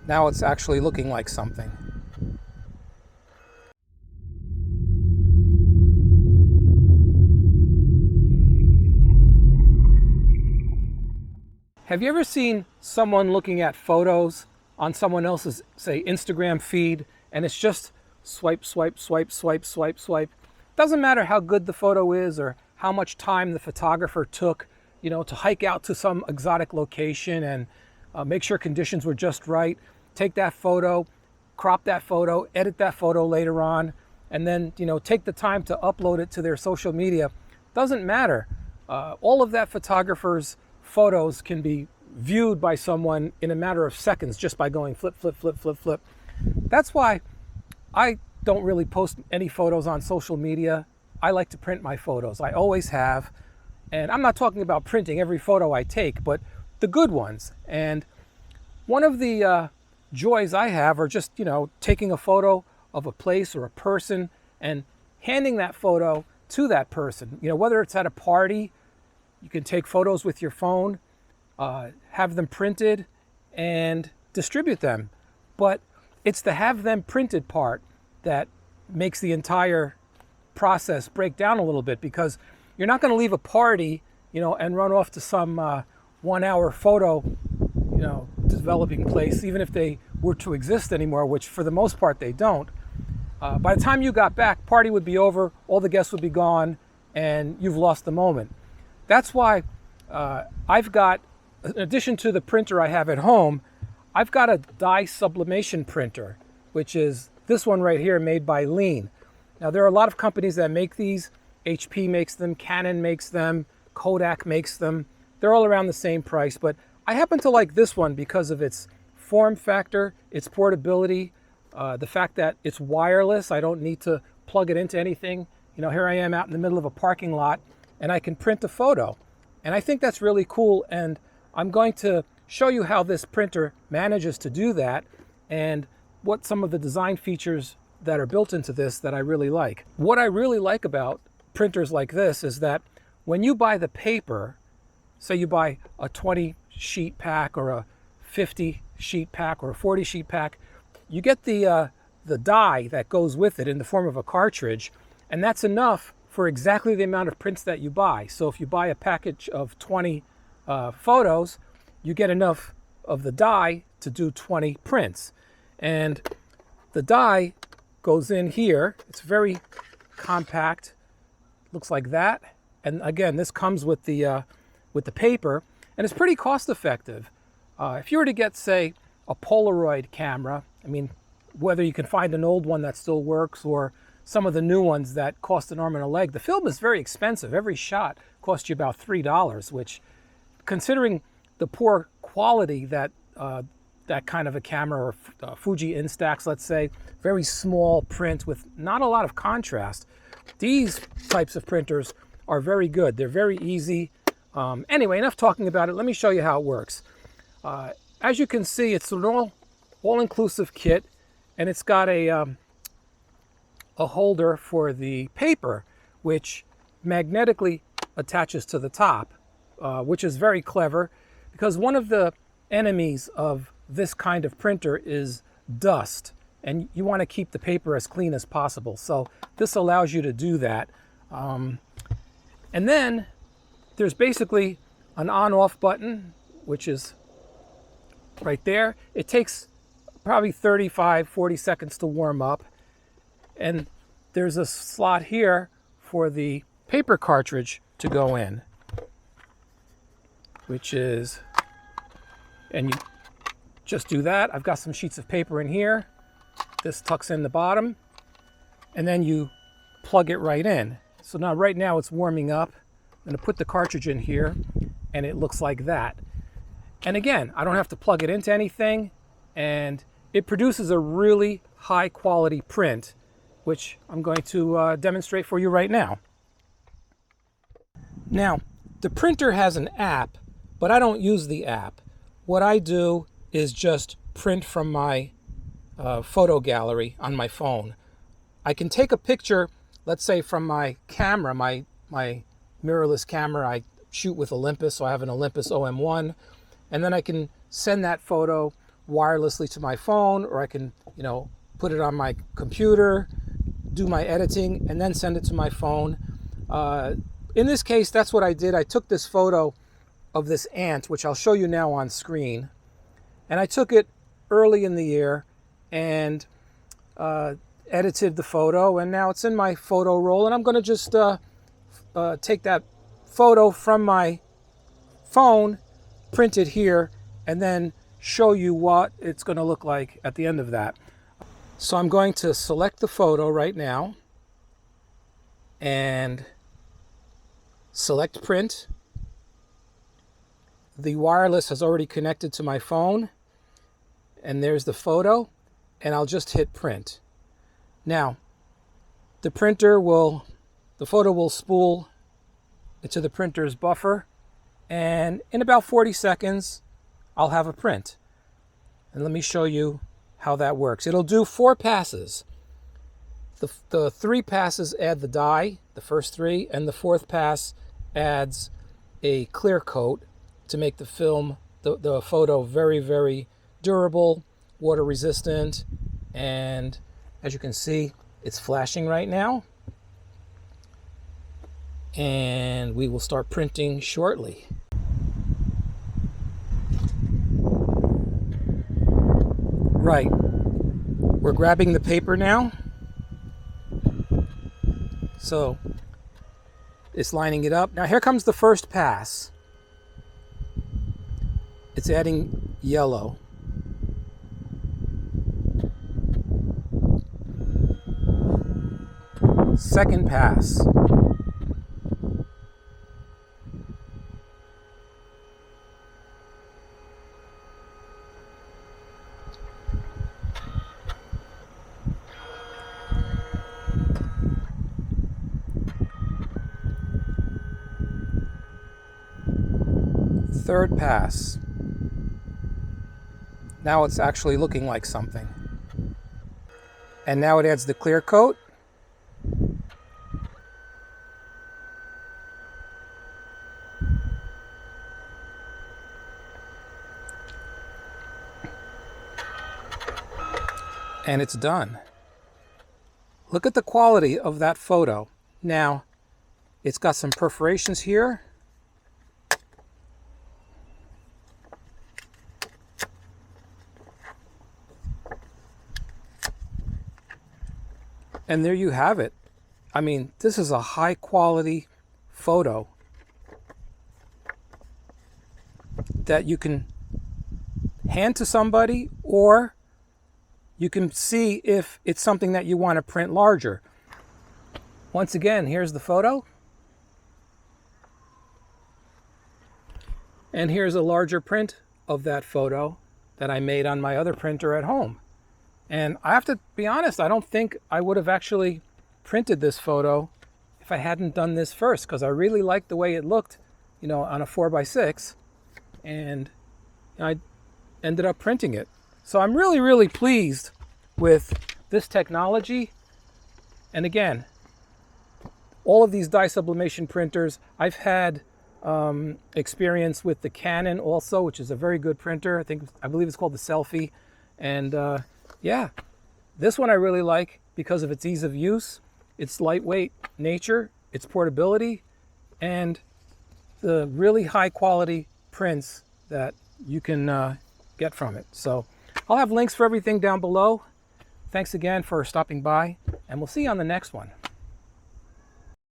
Now it's actually looking like something. Have you ever seen someone looking at photos on someone else's, say, Instagram feed, and it's just swipe, swipe, swipe, swipe, swipe, swipe? Doesn't matter how good the photo is or how much time the photographer took, to hike out to some exotic location and make sure conditions were just right. Take that photo, crop that photo, edit that photo later on, and then, take the time to upload it to their social media. Doesn't matter. All of that photographer's photos can be viewed by someone in a matter of seconds just by going flip, flip, flip, flip, flip. That's why I don't really post any photos on social media. I like to print my photos. I always have. And I'm not talking about printing every photo I take, but the good ones. And one of the joys I have are just, taking a photo of a place or a person and handing that photo to that person. Whether it's at a party, you can take photos with your phone, have them printed, and distribute them. But it's the have them printed part that makes the entire process break down a little bit, because you're not going to leave a party, and run off to some 1 hour photo, developing place, even if they were to exist anymore, which for the most part they don't. By the time you got back, party would be over, all the guests would be gone, and you've lost the moment. That's why I've got, in addition to the printer I have at home, I've got a dye sublimation printer, which is this one right here, made by Liene. Now, there are a lot of companies that make these. HP makes them, Canon makes them, Kodak makes them. They're all around the same price, but I happen to like this one because of its form factor, its portability, the fact that it's wireless. I don't need to plug it into anything. Here I am out in the middle of a parking lot, and I can print a photo. And I think that's really cool, and I'm going to show you how this printer manages to do that and what some of the design features that are built into this that I really like. What I really like about printers like this is that when you buy the paper, say you buy a 20 sheet pack or a 50 sheet pack or a 40 sheet pack, you get the dye that goes with it in the form of a cartridge, and that's enough for exactly the amount of prints that you buy. So if you buy a package of 20 photos, you get enough of the dye to do 20 prints. And the dye goes in here. It's very compact. Looks like that. And again, this comes with the paper, and it's pretty cost effective. If you were to get, say, a Polaroid camera, whether you can find an old one that still works or some of the new ones that cost an arm and a leg, the film is very expensive. Every shot costs you about $3, which, considering the poor quality that that kind of a camera, or Fuji Instax, let's say, very small print with not a lot of contrast, these types of printers are very good. They're very easy. Anyway, enough talking about it. Let me show you how it works. As you can see, it's an all-inclusive kit, and it's got a holder for the paper, which magnetically attaches to the top, which is very clever, because one of the enemies of this kind of printer is dust, and you want to keep the paper as clean as possible. So this allows you to do that. And then there's basically an on-off button, which is right there. It takes probably 35, 40 seconds to warm up. And there's a slot here for the paper cartridge to go in, which is, and you just do that. I've got some sheets of paper in here. This tucks in the bottom, and then you plug it right in. So now, right now it's warming up. I'm going to put the cartridge in here, and it looks like that. And again, I don't have to plug it into anything, and it produces a really high quality print, which I'm going to demonstrate for you right now. Now, the printer has an app, but I don't use the app. What I do is just print from my photo gallery on my phone. I can take a picture, let's say from my camera, my mirrorless camera. I shoot with Olympus, so I have an Olympus OM1, and then I can send that photo wirelessly to my phone, or I can, put it on my computer, do my editing, and then send it to my phone. In this case, that's what I did. I took this photo of this ant, which I'll show you now on screen, and I took it early in the year and edited the photo, and now it's in my photo roll, and I'm going to just take that photo from my phone, print it here, and then show you what it's going to look like at the end of that. So I'm going to select the photo right now and select print. The wireless has already connected to my phone, and there's the photo, and I'll just hit print. Now, the photo will spool into the printer's buffer, and in about 40 seconds, I'll have a print. And let me show you how that works. It'll do 4 passes. The 3 passes add the dye, the first 3, and the 4th pass adds a clear coat to make the film, the photo very, very durable, water resistant, and as you can see, it's flashing right now. And we will start printing shortly. Right, we're grabbing the paper now. So it's lining it up. Now here comes the first pass. It's adding yellow. Second pass. Third pass. Now it's actually looking like something. And now it adds the clear coat. And it's done. Look at the quality of that photo. Now, it's got some perforations here. And there you have it. I mean, this is a high quality photo that you can hand to somebody, or you can see if it's something that you want to print larger. Once again, here's the photo. And here's a larger print of that photo that I made on my other printer at home. And I have to be honest, I don't think I would have actually printed this photo if I hadn't done this first, because I really liked the way it looked, on a 4x6, and I ended up printing it. So I'm really, really pleased with this technology. And again, all of these dye sublimation printers, I've had experience with the Canon also, which is a very good printer. I believe it's called the Selfie. And yeah, this one I really like because of its ease of use, its lightweight nature, its portability, and the really high quality prints that you can get from it. So I'll have links for everything down below. Thanks again for stopping by, and we'll see you on the next one.